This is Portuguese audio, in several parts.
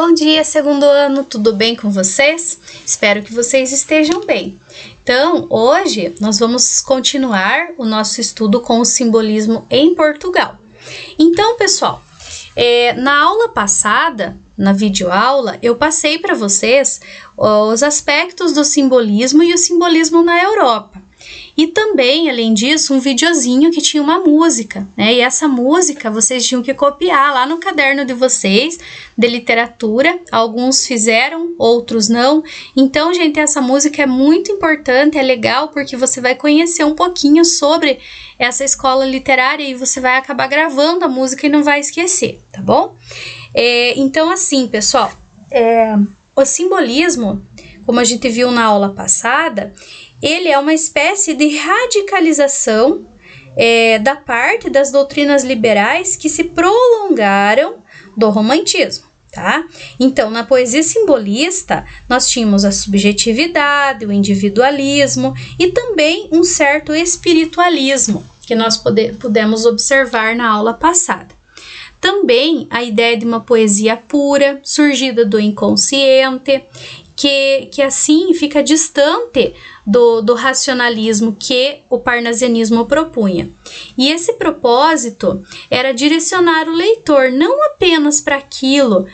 Bom dia, segundo ano, tudo bem com vocês? Espero que vocês estejam bem. Então, hoje nós vamos continuar o nosso estudo com o simbolismo em Portugal. Então, pessoal, na aula passada, na videoaula, eu passei para vocês os aspectos do simbolismo e o simbolismo na Europa. E também, além disso, um videozinho que tinha uma música, né? E essa música vocês tinham que copiar lá no caderno de vocês, de literatura. Alguns fizeram, outros não. Então, gente, essa música é muito importante, é legal, porque você vai conhecer um pouquinho sobre essa escola literária e você vai acabar gravando a música e não vai esquecer, tá bom? Então, assim, pessoal, o simbolismo, como a gente viu na aula passada, ele é uma espécie de radicalização da parte das doutrinas liberais que se prolongaram do romantismo, tá? Então, na poesia simbolista, nós tínhamos a subjetividade, o individualismo e também um certo espiritualismo, que nós pudemos observar na aula passada. Também a ideia de uma poesia pura, surgida do inconsciente, que assim fica distante do racionalismo que o parnasianismo propunha. E esse propósito era direcionar o leitor não apenas para aquilo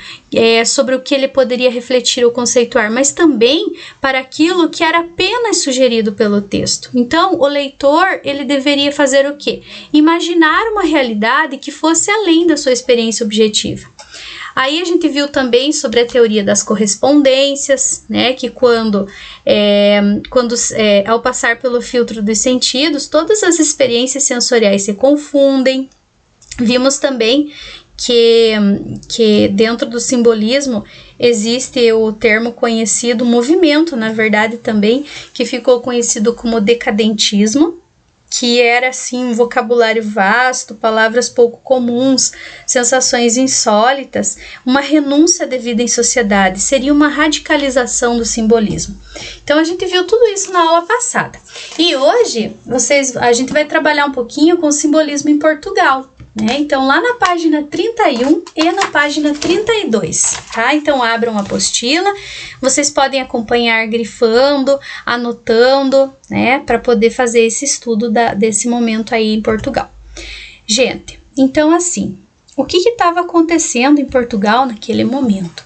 sobre o que ele poderia refletir ou conceituar, mas também para aquilo que era apenas sugerido pelo texto. Então, o leitor, ele deveria fazer o quê? Imaginar uma realidade que fosse além da sua experiência objetiva. Aí a gente viu também sobre a teoria das correspondências, né, que ao passar pelo filtro dos sentidos, todas as experiências sensoriais se confundem. Vimos também que dentro do simbolismo existe o termo conhecido, movimento, na verdade também, que ficou conhecido como decadentismo, que era assim um vocabulário vasto, palavras pouco comuns, sensações insólitas, uma renúncia devida em sociedade, seria uma radicalização do simbolismo. Então a gente viu tudo isso na aula passada. E hoje a gente vai trabalhar um pouquinho com o simbolismo em Portugal, né? Então lá na página 31 e na página 32, tá? Então abram a apostila, vocês podem acompanhar grifando, anotando, né, para poder fazer esse estudo desse momento aí em Portugal. Gente, então assim, o que estava acontecendo em Portugal naquele momento?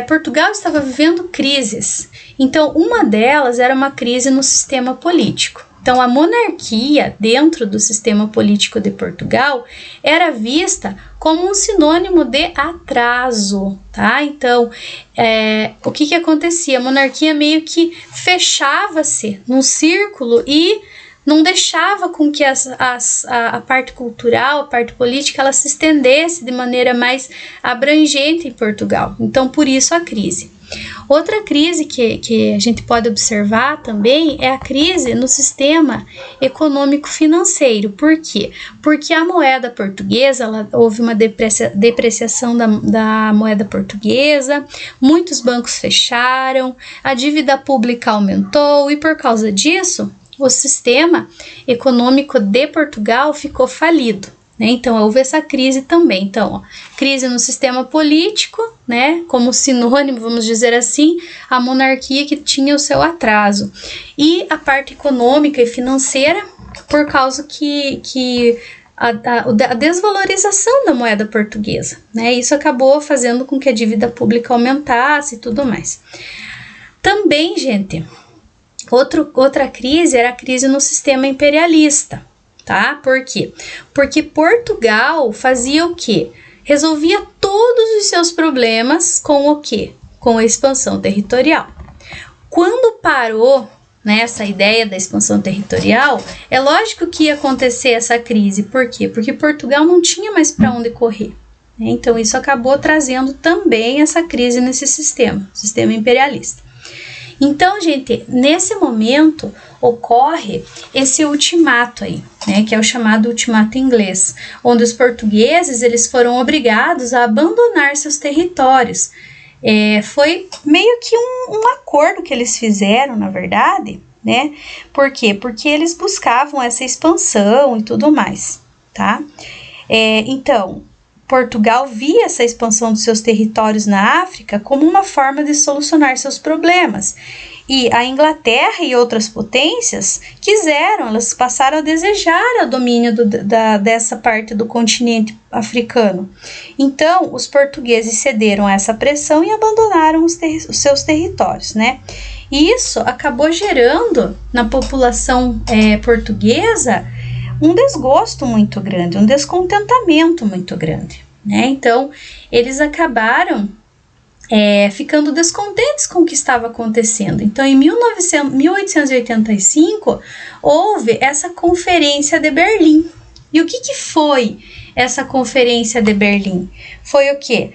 Portugal estava vivendo crises, então uma delas era uma crise no sistema político. Então, a monarquia dentro do sistema político de Portugal era vista como um sinônimo de atraso, tá? Então, o que acontecia? A monarquia meio que fechava-se num círculo e não deixava com que a parte cultural, a parte política, ela se estendesse de maneira mais abrangente em Portugal. Então, por isso a crise. Outra crise que a gente pode observar também é a crise no sistema econômico-financeiro. Por quê? Porque a moeda portuguesa, houve uma depreciação da moeda portuguesa, muitos bancos fecharam, a dívida pública aumentou e por causa disso, o sistema econômico de Portugal ficou falido. Então, houve essa crise também. Então, crise no sistema político, né, como sinônimo, vamos dizer assim, a monarquia que tinha o seu atraso. E a parte econômica e financeira, por causa que a desvalorização da moeda portuguesa, né, isso acabou fazendo com que a dívida pública aumentasse e tudo mais. Também, gente, outra crise era a crise no sistema imperialista. Tá? Por quê? Porque Portugal fazia o quê? Resolvia todos os seus problemas com o quê? Com a expansão territorial. Quando parou, né, essa ideia da expansão territorial, é lógico que ia acontecer essa crise. Por quê? Porque Portugal não tinha mais para onde correr. Né? Então, isso acabou trazendo também essa crise nesse sistema imperialista. Então, gente, nesse momento ocorre esse ultimato aí, né, que é o chamado ultimato inglês, onde os portugueses eles foram obrigados a abandonar seus territórios. Foi meio que um acordo que eles fizeram, na verdade, né? Por quê? Porque eles buscavam essa expansão e tudo mais, tá? Então, Portugal via essa expansão dos seus territórios na África como uma forma de solucionar seus problemas. E a Inglaterra e outras potências elas passaram a desejar o domínio dessa parte do continente africano. Então, os portugueses cederam a essa pressão e abandonaram os seus territórios, né? E isso acabou gerando na população portuguesa um desgosto muito grande, um descontentamento muito grande, né? Então, eles acabaram ficando descontentes com o que estava acontecendo. Então, em 1885, houve essa Conferência de Berlim. E o que foi essa Conferência de Berlim? Foi o quê?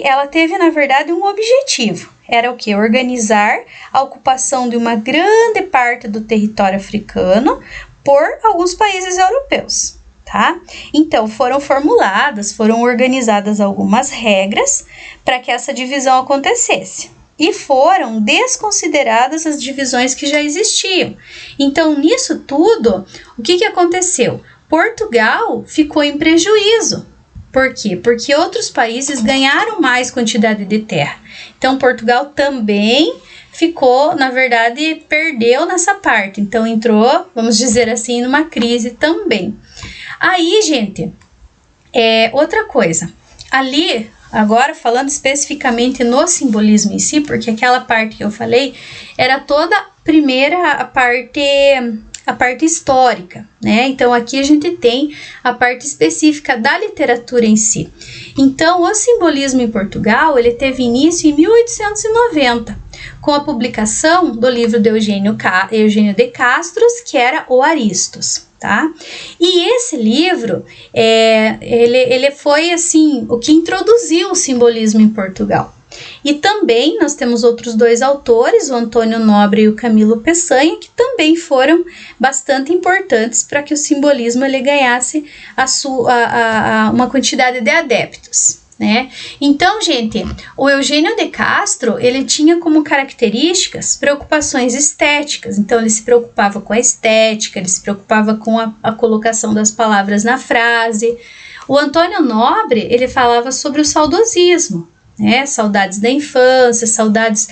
Ela teve, na verdade, um objetivo. Era o quê? Organizar a ocupação de uma grande parte do território africano por alguns países europeus. Tá? Então, foram organizadas algumas regras para que essa divisão acontecesse. E foram desconsideradas as divisões que já existiam. Então, nisso tudo, o que aconteceu? Portugal ficou em prejuízo. Por quê? Porque outros países ganharam mais quantidade de terra. Então, Portugal também ficou, na verdade, perdeu nessa parte. Então, entrou, vamos dizer assim, numa crise também. Aí, gente, outra coisa, ali, agora falando especificamente no simbolismo em si, porque aquela parte que eu falei era toda a parte histórica, né? Então, aqui a gente tem a parte específica da literatura em si. Então, o simbolismo em Portugal, ele teve início em 1890, com a publicação do livro de Eugênio de Castro, que era o Aristos. Tá? E esse livro, ele foi assim, o que introduziu o simbolismo em Portugal. E também nós temos outros dois autores, o Antônio Nobre e o Camilo Peçanha, que também foram bastante importantes para que o simbolismo ele ganhasse uma quantidade de adeptos. Né? Então, gente, o Eugênio de Castro, ele tinha como características preocupações estéticas. Então, ele se preocupava com a estética, ele se preocupava com a colocação das palavras na frase. O Antônio Nobre, ele falava sobre o saudosismo, né? Saudades da infância, saudades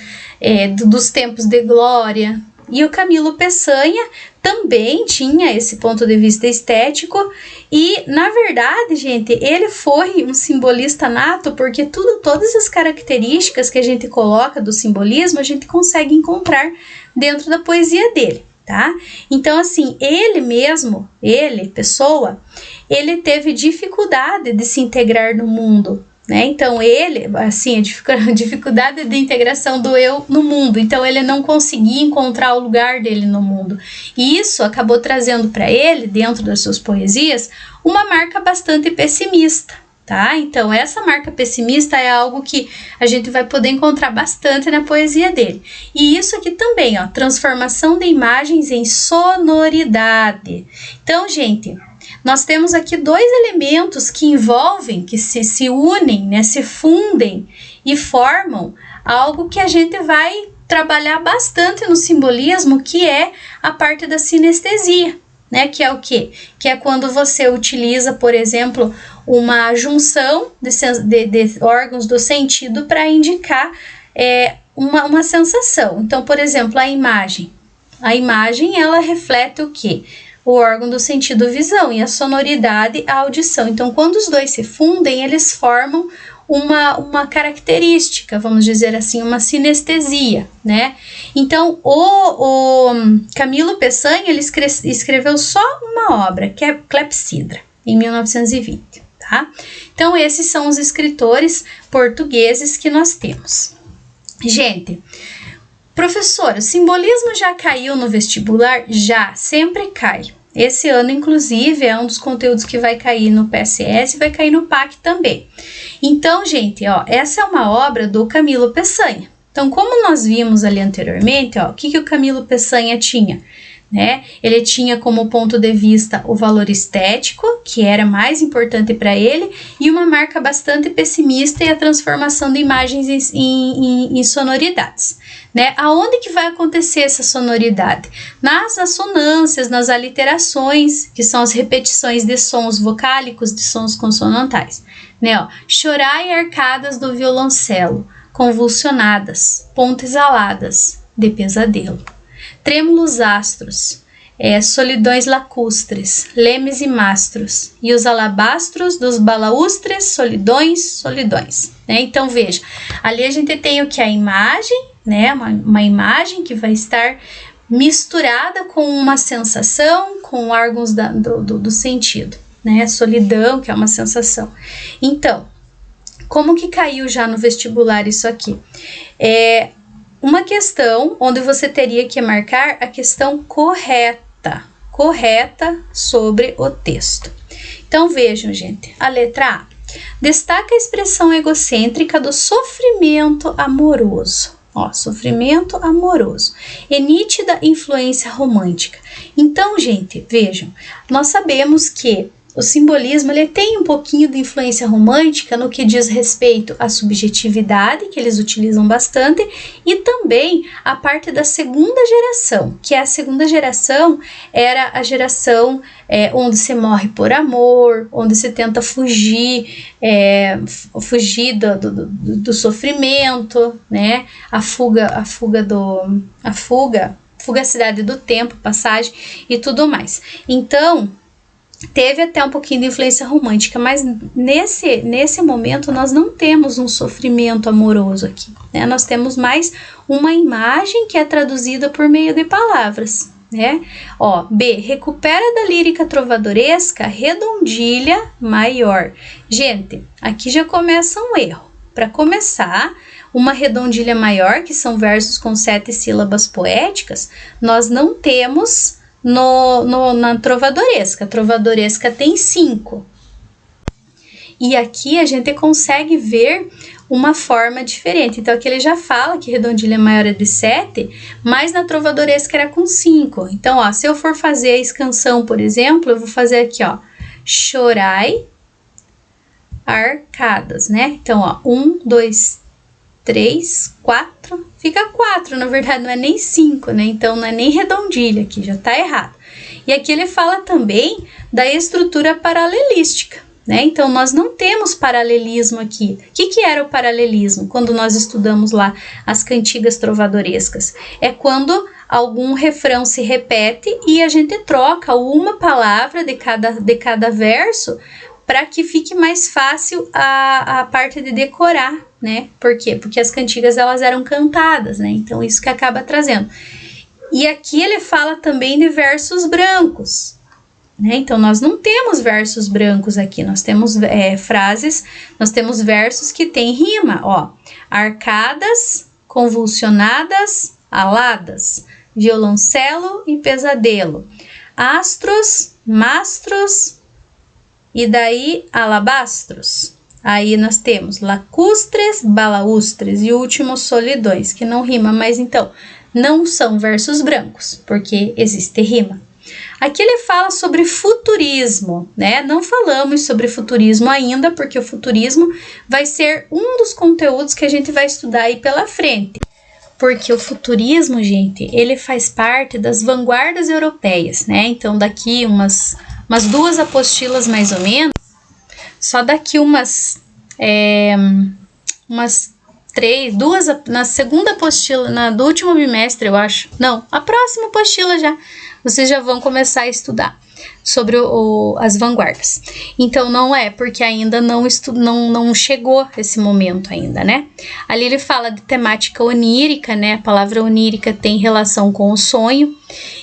dos tempos de glória. E o Camilo Peçanha também tinha esse ponto de vista estético e, na verdade, gente, ele foi um simbolista nato porque todas as características que a gente coloca do simbolismo, a gente consegue encontrar dentro da poesia dele, tá? Então, assim, pessoa, ele teve dificuldade de se integrar no mundo, né? Então, a dificuldade de integração do eu no mundo. Então, ele não conseguia encontrar o lugar dele no mundo. E isso acabou trazendo para ele, dentro das suas poesias, uma marca bastante pessimista, tá? Então, essa marca pessimista é algo que a gente vai poder encontrar bastante na poesia dele. E isso aqui também, ó, transformação de imagens em sonoridade. Então, gente, nós temos aqui dois elementos que envolvem, que se unem, né, se fundem e formam algo que a gente vai trabalhar bastante no simbolismo, que é a parte da sinestesia, né, que é o quê? Que é quando você utiliza, por exemplo, uma junção de órgãos do sentido para indicar uma sensação. Então, por exemplo, a imagem. A imagem, ela reflete o quê? O órgão do sentido visão e a sonoridade a audição. Então, quando os dois se fundem, eles formam uma característica, vamos dizer assim, uma sinestesia, né? Então, o Camilo Peçanha, ele escreveu só uma obra, que é Clepsidra, em 1920, tá? Então, esses são os escritores portugueses que nós temos. Gente, professora, o simbolismo já caiu no vestibular? Já, sempre cai. Esse ano, inclusive, é um dos conteúdos que vai cair no PSS e vai cair no PAC também. Então, gente, ó, essa é uma obra do Camilo Peçanha. Então, como nós vimos ali anteriormente, ó, o que o Camilo Peçanha tinha? Né? Ele tinha como ponto de vista o valor estético, que era mais importante para ele, e uma marca bastante pessimista e a transformação de imagens em sonoridades. Né? Aonde que vai acontecer essa sonoridade? Nas assonâncias, nas aliterações, que são as repetições de sons vocálicos, de sons consonantais. né? Ó, chorai arcadas do violoncelo, convulsionadas, pontes aladas de pesadelo. Trêmulos astros, solidões lacustres, lemes e mastros, e os alabastros dos balaustres, solidões, né? Então, veja, ali a gente tem o que? A imagem, né? Uma imagem que vai estar misturada com uma sensação, com órgãos do sentido, né? Solidão, que é uma sensação. Então, como que caiu já no vestibular isso aqui? Uma questão onde você teria que marcar a questão correta sobre o texto. Então, vejam, gente, a letra A. Destaca a expressão egocêntrica do sofrimento amoroso. Ó, sofrimento amoroso. E nítida influência romântica. Então, gente, vejam, nós sabemos que o simbolismo ele tem um pouquinho de influência romântica no que diz respeito à subjetividade, que eles utilizam bastante, e também a parte da segunda geração, que a segunda geração era a geração onde se morre por amor, onde se tenta fugir do sofrimento, né? A fugacidade do tempo, passagem e tudo mais. Então, teve até um pouquinho de influência romântica, mas nesse momento nós não temos um sofrimento amoroso aqui, né? Nós temos mais uma imagem que é traduzida por meio de palavras, né? Ó, B, recupera da lírica trovadoresca redondilha maior. Gente, aqui já começa um erro. Para começar, uma redondilha maior, que são versos com 7 sílabas poéticas, nós não temos na trovadoresca. A trovadoresca tem 5. E aqui a gente consegue ver uma forma diferente. Então, aqui ele já fala que redondilha maior é de 7, mas na trovadoresca era com 5. Então, ó, se eu for fazer a escansão, por exemplo, eu vou fazer aqui, ó, chorai arcadas, né? Então, ó, 1, 2, 3, 4, fica 4, na verdade não é nem 5, né? Então não é nem redondilha aqui, já tá errado. E aqui ele fala também da estrutura paralelística, né? Então nós não temos paralelismo aqui. O que era o paralelismo? Quando nós estudamos lá as cantigas trovadorescas, é quando algum refrão se repete e a gente troca uma palavra de cada verso para que fique mais fácil a parte de decorar, né? Por quê? Porque as cantigas elas eram cantadas, né? Então isso que acaba trazendo. E aqui ele fala também de versos brancos, né? Então nós não temos versos brancos aqui, nós temos frases, nós temos versos que tem rima, ó. Arcadas, convulsionadas, aladas, violoncelo e pesadelo, astros, mastros, e daí, alabastros. Aí nós temos lacustres, balaustres e o último solidões, que não rima, mas então não são versos brancos, porque existe rima. Aqui ele fala sobre futurismo, né? Não falamos sobre futurismo ainda, porque o futurismo vai ser um dos conteúdos que a gente vai estudar aí pela frente. Porque o futurismo, gente, ele faz parte das vanguardas europeias, né? Então, daqui umas 2 apostilas mais ou menos, só daqui umas 3, 2, na segunda apostila, do último bimestre, eu acho. Não, a próxima apostila já, vocês já vão começar a estudar sobre as vanguardas. Então, não é, porque ainda não chegou esse momento ainda, né? Ali ele fala de temática onírica, né? A palavra onírica tem relação com o sonho.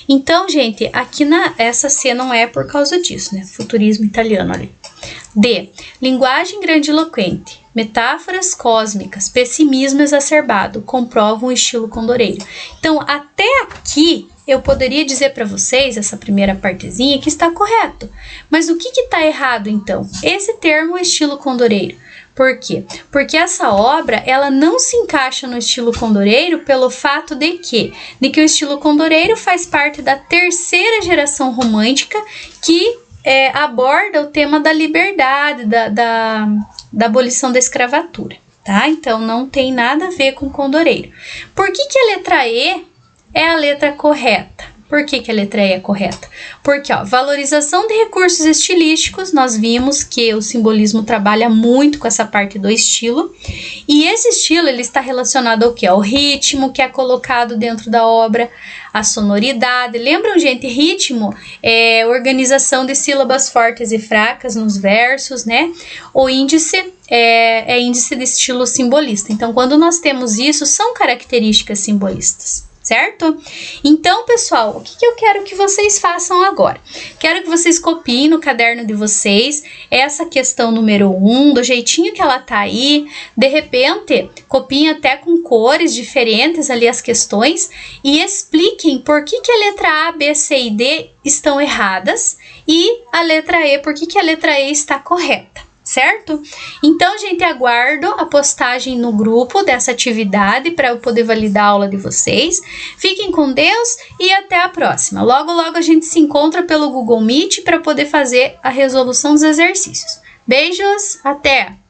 Então, gente, aqui essa C não é por causa disso, né? Futurismo italiano ali. D. Linguagem grandiloquente, metáforas cósmicas, pessimismo exacerbado, comprovam o estilo condoreiro. Então, até aqui, eu poderia dizer para vocês, essa primeira partezinha, que está correto. Mas o que está errado, então? Esse termo, estilo condoreiro. Por quê? Porque essa obra, ela não se encaixa no estilo condoreiro pelo fato de que o estilo condoreiro faz parte da 3ª geração romântica que aborda o tema da liberdade, da abolição da escravatura, tá? Então, não tem nada a ver com condoreiro. Por que a letra E é a letra correta? Por que a letra E é correta? Porque, ó, valorização de recursos estilísticos, nós vimos que o simbolismo trabalha muito com essa parte do estilo, e esse estilo, ele está relacionado ao quê? Ao ritmo que é colocado dentro da obra, a sonoridade. Lembram, gente? Ritmo é organização de sílabas fortes e fracas nos versos, né? O índice é índice de estilo simbolista. Então, quando nós temos isso, são características simbolistas, certo? Então, pessoal, o que eu quero que vocês façam agora? Quero que vocês copiem no caderno de vocês essa questão número 1, do jeitinho que ela tá aí. De repente, copiem até com cores diferentes ali as questões e expliquem por que a letra A, B, C e D estão erradas e a letra E, por que a letra E está correta. Certo? Então, gente, aguardo a postagem no grupo dessa atividade para eu poder validar a aula de vocês. Fiquem com Deus e até a próxima. Logo, logo a gente se encontra pelo Google Meet para poder fazer a resolução dos exercícios. Beijos, até!